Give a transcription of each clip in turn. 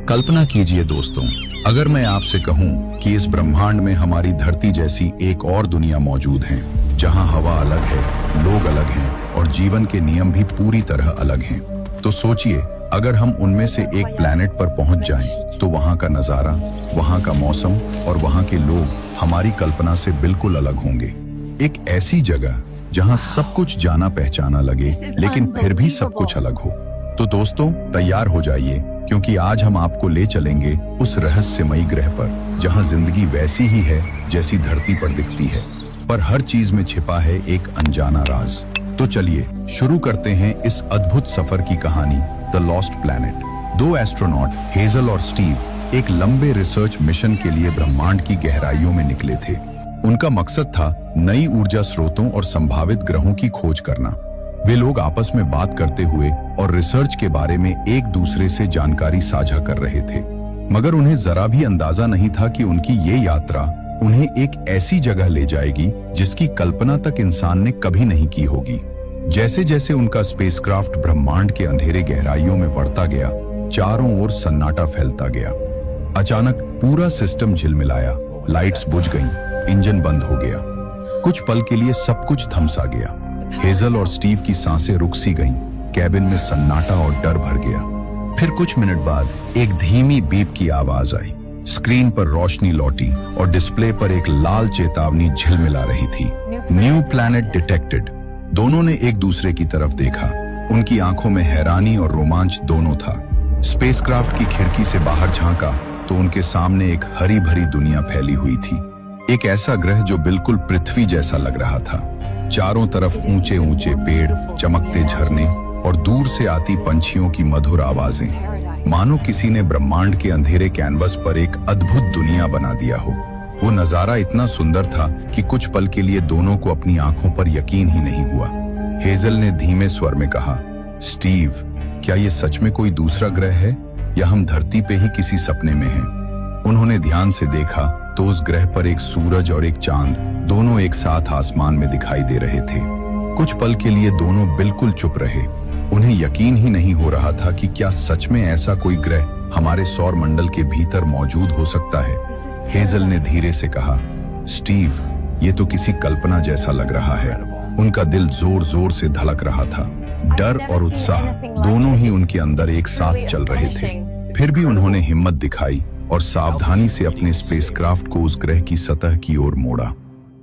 कल्पना कीजिए दोस्तों, अगर मैं आपसे कहूं कि इस ब्रह्मांड में हमारी धरती जैसी एक और दुनिया मौजूद है, जहां हवा अलग है, लोग अलग हैं और जीवन के नियम भी पूरी तरह अलग हैं, तो सोचिए अगर हम उनमें से एक प्लैनेट पर पहुंच जाएं, तो वहां का नजारा, वहां का मौसम और वहां के लोग हमारी कल्पना से बिल्कुल अलग होंगे। एक ऐसी जगह जहां सब कुछ जाना पहचाना लगे, लेकिन फिर भी सब कुछ अलग हो। तो दोस्तों तैयार हो जाइए, क्योंकि आज हम आपको ले चलेंगे उस रहस्यमयी ग्रह पर, जहां जिंदगी वैसी ही है जैसी धरती पर दिखती है, पर हर चीज में छिपा है एक अनजाना राज। तो चलिए शुरू करते हैं इस अद्भुत सफर की कहानी, द लॉस्ट प्लैनेट। दो एस्ट्रोनॉट हेजल और स्टीव एक लंबे रिसर्च मिशन के लिए ब्रह्मांड की गहराइयों में निकले थे। उनका मकसद था नई ऊर्जा स्रोतों और संभावित ग्रहों की खोज करना। वे लोग आपस में बात करते हुए और रिसर्च के बारे में एक दूसरे से जानकारी साझा कर रहे थे, मगर उन्हें जरा भी अंदाजा नहीं था कि उनकी ये यात्रा उन्हें एक ऐसी जगह ले जाएगी जिसकी कल्पना तक इंसान ने कभी नहीं की होगी। जैसे जैसे उनका स्पेसक्राफ्ट ब्रह्मांड के अंधेरे गहराइयों में बढ़ता गया, चारों ओर सन्नाटा फैलता गया। अचानक पूरा सिस्टम झिलमिलाया, लाइट्स बुझ गईं, इंजन बंद हो गया। कुछ पल के लिए सब कुछ थमसा गया। हेजल और स्टीव की सांसें रुक सी गईं, कैबिन में सन्नाटा और डर भर गया। फिर कुछ मिनट बाद एक धीमी बीप की आवाज आई। स्क्रीन पर रोशनी लौटी और डिस्प्ले पर एक लाल चेतावनी झिलमिला रही थी, न्यू प्लैनेट डिटेक्टेड। दोनों ने एक दूसरे की तरफ देखा। उनकी आंखों में हैरानी और रोमांच दोनों था। स्पेसक्राफ्ट की खिड़की से बाहर झांका तो उनके सामने एक हरी भरी दुनिया फैली हुई थी, एक ऐसा ग्रह जो बिल्कुल पृथ्वी जैसा लग रहा था। चारों तरफ ऊंचे ऊंचे पेड़, चमकते झरने और दूर से आती पंछियों की मधुर आवाजें, मानो किसी ने ब्रह्मांड के अंधेरे कैनवस पर एक अद्भुत दुनिया बना दिया हो। वो नजारा इतना सुंदर था कि कुछ पल के लिए दोनों को अपनी आंखों पर यकीन ही नहीं हुआ। हेजल ने धीमे स्वर में कहा, स्टीव, क्या ये सच में कोई दूसरा ग्रह है या हम धरती पे ही किसी सपने में हैं? उन्होंने ध्यान से देखा तो उस ग्रह पर एक सूरज और एक चांद दोनों एक साथ आसमान में दिखाई दे रहे थे। कुछ पल के लिए दोनों बिल्कुल चुप रहे। उन्हें यकीन ही नहीं हो रहा था कि क्या सच में ऐसा कोई ग्रह हमारे सौर मंडल के भीतर मौजूद हो सकता है। हेजल ने धीरे से कहा, स्टीव, ये तो किसी कल्पना जैसा लग रहा है। उनका दिल जोर जोर से धड़क रहा था। डर और उत्साह दोनों ही उनके अंदर एक साथ चल रहे थे। फिर भी उन्होंने हिम्मत दिखाई और सावधानी से अपने स्पेसक्राफ्ट को उस ग्रह की सतह की ओर मोड़ा।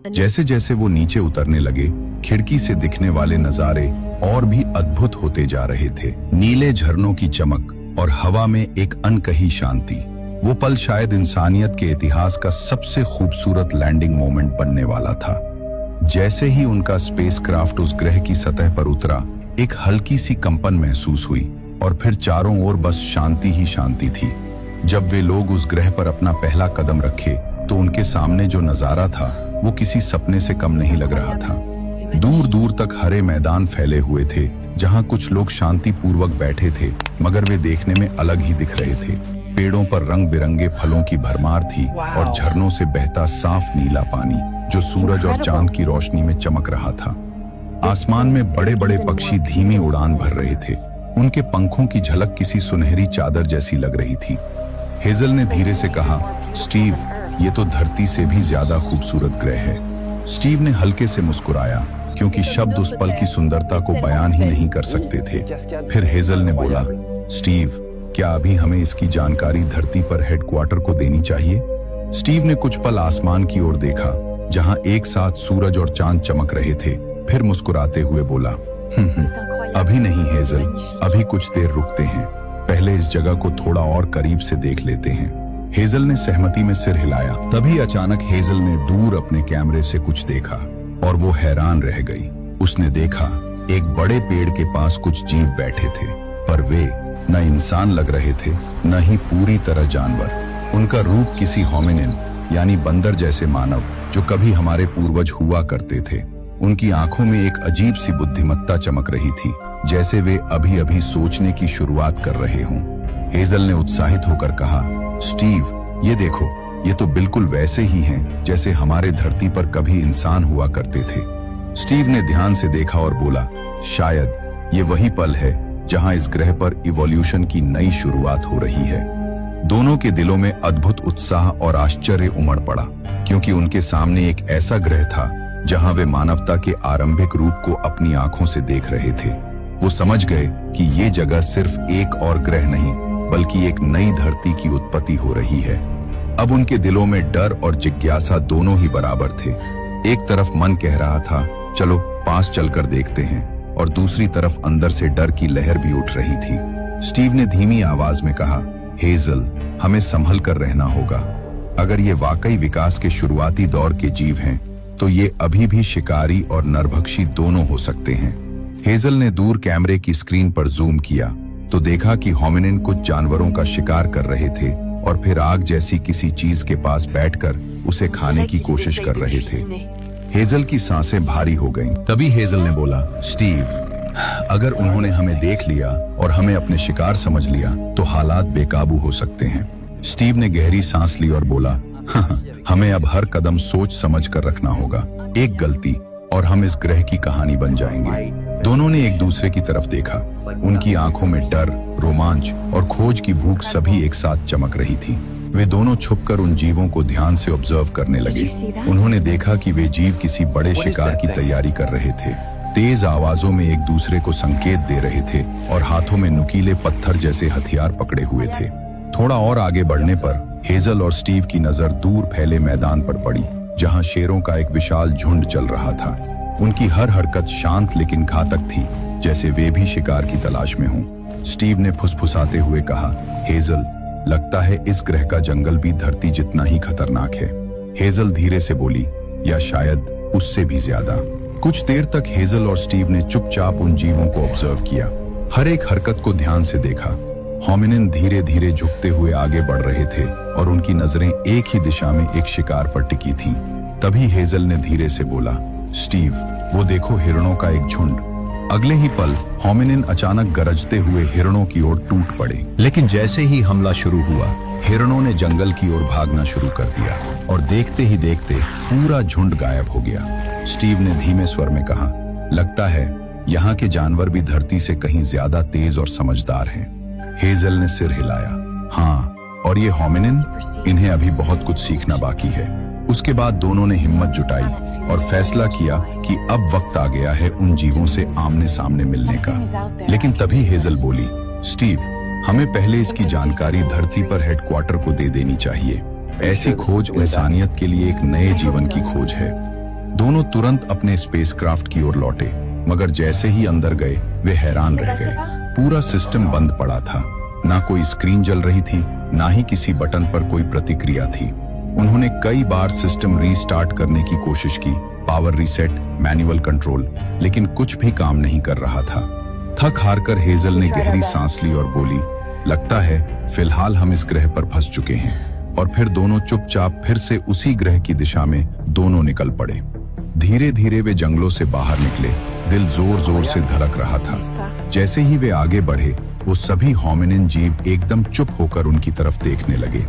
जैसे जैसे वो नीचे उतरने लगे, खिड़की से दिखने वाले नजारे और भी अद्भुत होते जा रहे थे। नीले झरनों की चमक और हवा में एक अनकही शांति। वो पल शायद इंसानियत के इतिहास का सबसे खूबसूरत लैंडिंग मोमेंट बनने वाला था। जैसे ही उनका स्पेसक्राफ्ट उस ग्रह की सतह पर उतरा, एक हल्की सी कंपन महसूस हुई और फिर चारों ओर बस शांति ही शांति थी। जब वे लोग उस ग्रह पर अपना पहला कदम रखे तो उनके सामने जो नजारा था वो किसी सपने से कम नहीं लग रहा था। दूर दूर तक हरे मैदान फैले हुए थे, जहां कुछ लोग शांति पूर्वक बैठे थे, मगर वे देखने में अलग ही दिख रहे थे। पेड़ों पर रंग बिरंगे फलों की भरमार थी और झरनों से बहता साफ नीला पानी जो सूरज और चांद की रोशनी में चमक रहा था। आसमान में बड़े बड़े पक्षी धीमी उड़ान भर रहे थे। उनके पंखों की झलक किसी सुनहरी चादर जैसी लग रही थी। हेजल ने धीरे से कहा, स्टीव, ये तो धरती से भी ज्यादा खूबसूरत ग्रह है। स्टीव ने हल्के से मुस्कुराया, क्योंकि शब्द उस पल की सुंदरता को बयान ही नहीं कर सकते थे। फिर हेजल ने बोला, स्टीव, क्या अभी हमें इसकी जानकारी धरती पर हेडक्वार्टर को देनी चाहिए? स्टीव ने कुछ पल आसमान की ओर देखा, जहां एक साथ सूरज और चांद चमक रहे थे। फिर मुस्कुराते हुए बोला, अभी नहीं हेजल, अभी कुछ देर रुकते हैं। पहले इस जगह को थोड़ा और करीब से देख लेते हैं। हेजल ने सहमति में सिर हिलाया। तभी अचानक हेजल ने दूर अपने कैमरे से कुछ देखा और वो हैरान रह गई। उसने देखा एक बड़े पेड़ के पास कुछ जीव बैठे थे, पर वे न इंसान लग रहे थे, न ही पूरी तरह जानवर। उनका रूप किसी होमिनिन यानी बंदर जैसे मानव जो कभी हमारे पूर्वज हुआ करते थे। उनकी आंखों में एक अजीब सी बुद्धिमत्ता चमक रही थी, जैसे वे अभी अभी सोचने की शुरुआत कर रहे हों। हेजल ने उत्साहित होकर कहा, स्टीव, ये देखो, ये तो बिल्कुल वैसे ही हैं जैसे हमारे धरती पर कभी इंसान हुआ करते थे। स्टीव ने ध्यान से देखा और बोला, शायद ये वही पल है जहां इस ग्रह पर इवोल्यूशन की नई शुरुआत हो रही है। दोनों के दिलों में अद्भुत उत्साह और आश्चर्य उमड़ पड़ा, क्योंकि उनके सामने एक ऐसा ग्रह था जहां वे मानवता के आरंभिक रूप को अपनी आंखों से देख रहे थे। वो समझ गए कि ये जगह सिर्फ एक और ग्रह नहीं, बल्कि एक नई धरती की उत्पत्ति हो रही है। अब उनके दिलों में डर और जिज्ञासा दोनों ही बराबर थे। एक तरफ मन कह रहा था, चलो पास चलकर देखते हैं, और दूसरी तरफ अंदर से डर की लहर भी उठ रही थी। स्टीव ने धीमी आवाज में कहा, हेजल, हमें संभल कर रहना होगा। अगर ये वाकई विकास के शुरुआती दौर के जीव हैं, तो ये अभी भी शिकारी और नरभक्षी दोनों हो सकते हैं। हेजल ने दूर कैमरे की स्क्रीन पर जूम किया तो देखा कि होमिनिन कुछ जानवरों का शिकार कर रहे थे और फिर आग जैसी किसी चीज के पास बैठकर उसे खाने की कोशिश कर रहे थे। हेजल की सांसें भारी हो गईं। तभी हेजल ने बोला, स्टीव, अगर उन्होंने हमें देख लिया और हमें अपने शिकार समझ लिया तो हालात बेकाबू हो सकते हैं। स्टीव ने गहरी सांस ली और बोला, हमें अब हर कदम सोच समझ कर रखना होगा। एक गलती और हम इस ग्रह की कहानी बन जाएंगे। दोनों ने एक दूसरे की तरफ देखा। उनकी आंखों में डर, रोमांच और खोज की भूख सभी एक साथ चमक रही थी। वे दोनों छुपकर उन जीवों को ध्यान से ऑब्जर्व करने लगे। उन्होंने देखा कि वे जीव किसी बड़े शिकार की तैयारी कर रहे थे। तेज आवाजों में एक दूसरे को संकेत दे रहे थे और हाथों में नुकीले पत्थर जैसे हथियार पकड़े हुए थे। थोड़ा और आगे बढ़ने पर हेजल और स्टीव की नजर दूर फैले मैदान पर पड़ी, जहां शेरों का एक विशाल झुंड चल रहा था। उनकी हर हरकत शांत लेकिन घातक थी, जैसे वे भी शिकार की तलाश में हों। स्टीव ने फुसफुसाते हुए कहा, हेजल, लगता है इस ग्रह का जंगल भी धरती जितना ही खतरनाक है। हेजल धीरे से बोली, या शायद उससे भी ज्यादा। कुछ देर तक हेजल और स्टीव ने चुपचाप उन जीवों को ऑब्जर्व किया, हर एक हरकत को ध्यान से देखा। होमिनिन धीरे धीरे झुकते हुए आगे बढ़ रहे थे और उनकी नजरें एक ही दिशा में एक शिकार पर टिकी थीं। तभी हेजल ने धीरे से बोला, स्टीव, वो देखो हिरणों का एक झुंड। अगले ही पल होमिनिन अचानक गरजते हुए हिरणों की ओर टूट पड़े। लेकिन जैसे ही हमला शुरू हुआ, हिरणों ने जंगल की ओर भागना शुरू कर दिया और देखते ही देखते पूरा झुंड गायब हो गया। स्टीव ने धीमे स्वर में कहा, लगता है यहाँ के जानवर भी धरती से कहीं ज्यादा तेज और समझदार हैं। हेजल ने सिर हिलाया, हाँ, और ये होमिनिन, इन्हें अभी बहुत कुछ सीखना बाकी है। उसके बाद दोनों ने हिम्मत जुटाई और फैसला किया कि अब वक्त आ गया है उन जीवों से आमने सामने मिलने का। लेकिन तभी हेजल बोली, स्टीव, हमें पहले इसकी जानकारी धरती पर हेडक्वार्टर को दे देनी चाहिए। ऐसी खोज इंसानियत के लिए एक नए जीवन की खोज है। दोनों तुरंत अपने स्पेसक्राफ्ट की ओर लौटे, मगर जैसे ही अंदर गए वे हैरान रह गए। पूरा सिस्टम बंद पड़ा था। ना कोई स्क्रीन जल रही थी, ना ही किसी बटन पर कोई प्रतिक्रिया थी। उन्होंने कई बार सिस्टम रीस्टार्ट करने की कोशिश की, पावर रीसेट, मैनुअल कंट्रोल, लेकिन कुछ भी काम नहीं कर रहा था। थक हारकर हेजल ने गहरी सांस ली और बोली, लगता है फिलहाल हम इस ग्रह पर फंस चुके हैं। और फिर दोनों चुपचाप फिर से उसी ग्रह की दिशा में दोनों निकल पड़े। धीरे धीरे वे जंगलों से बाहर निकले। दिल जोर जोर से धड़क रहा था। जैसे ही वे आगे बढ़े, वो सभी होमिनिन जीव एकदम चुप होकर उनकी तरफ देखने लगे।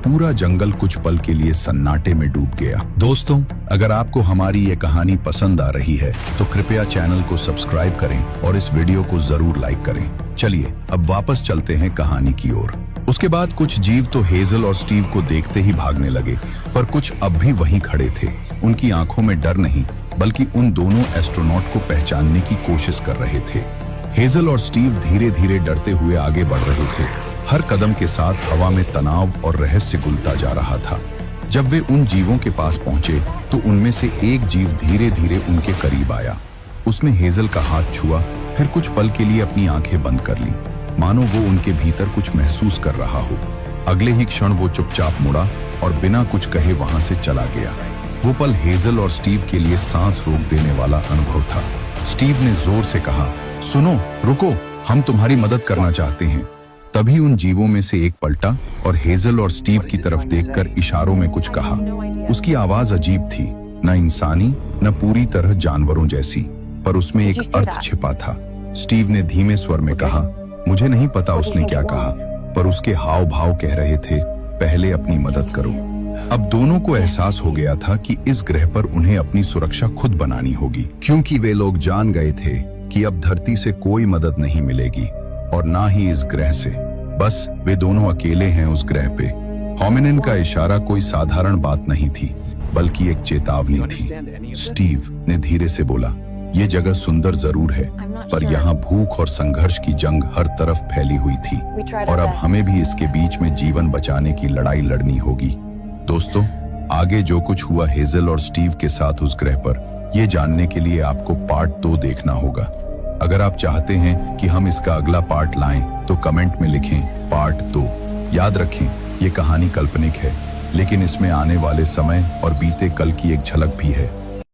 पूरा जंगल कुछ पल के लिए सन्नाटे में डूब गया। दोस्तों, अगर आपको हमारी ये कहानी पसंद आ रही है तो कृपया चैनल को सब्सक्राइब करें और इस वीडियो को जरूर लाइक करें। चलिए अब वापस चलते हैं कहानी की ओर। उसके बाद कुछ जीव तो हेजल और स्टीव को देखते ही भागने लगे, पर कुछ अब भी वहीं खड़े थे। उनकी आंखों में डर नहीं, बल्कि उन दोनों एस्ट्रोनॉट को पहचानने की कोशिश कर रहे थे। हेजल और स्टीव धीरे धीरे डरते हुए आगे बढ़ रहे थे। हर कदम के साथ हवा में तनाव और रहस्य घुलता जा रहा था। जब वे उन जीवों के पास पहुंचे तो उनमें से एक जीव धीरे धीरे उनके करीब आया। उसने हेजल का हाथ छुआ, फिर कुछ पल के लिए अपनी आंखें बंद कर ली, मानो वो उनके भीतर कुछ महसूस कर रहा हो। अगले ही क्षण वो चुपचाप मुड़ा और बिना कुछ कहे वहां से चला गया। वो पल हेजल और स्टीव के लिए सांस रोक देने वाला अनुभव था। स्टीव ने जोर से कहा, सुनो, रुको, हम तुम्हारी मदद करना चाहते हैं। तभी उन जीवों में से एक पलटा और हेजल और स्टीव की तरफ देखकर इशारों में कुछ कहा। उसकी आवाज अजीब थी, न इंसानी न पूरी तरह जानवरों जैसी, पर उसमें एक अर्थ छिपा था। स्टीव ने धीमे स्वर में कहा, मुझे नहीं पता उसने क्या कहा, पर उसके हाव भाव कह रहे थे, पहले अपनी मदद करो। अब दोनों को एहसास हो गया था कि इस ग्रह पर उन्हें अपनी सुरक्षा खुद बनानी होगी, क्योंकि वे लोग जान गए थे कि अब धरती से कोई मदद नहीं मिलेगी और ना ही इस ग्रह से। बस वे दोनों अकेले हैं उस ग्रह पे। होमिनिन का इशारा कोई साधारण बात नहीं थी, बल्कि एक चेतावनी थी। स्टीव ने धीरे से बोला, ये जगह सुंदर जरूर है, पर यहाँ भूख और संघर्ष की जंग हर तरफ फैली हुई थी, और अब हमें भी इसके बीच में जीवन बचाने की लड़ाई लड़नी होगी। दोस्तों, आगे जो कुछ हुआ हेजल और स्टीव के साथ उस ग्रह पर, ये जानने के लिए आपको पार्ट 2 देखना होगा। अगर आप चाहते हैं कि हम इसका अगला पार्ट लाएं, तो कमेंट में लिखें पार्ट 2। याद रखें, ये कहानी काल्पनिक है, लेकिन इसमें आने वाले समय और बीते कल की एक झलक भी है।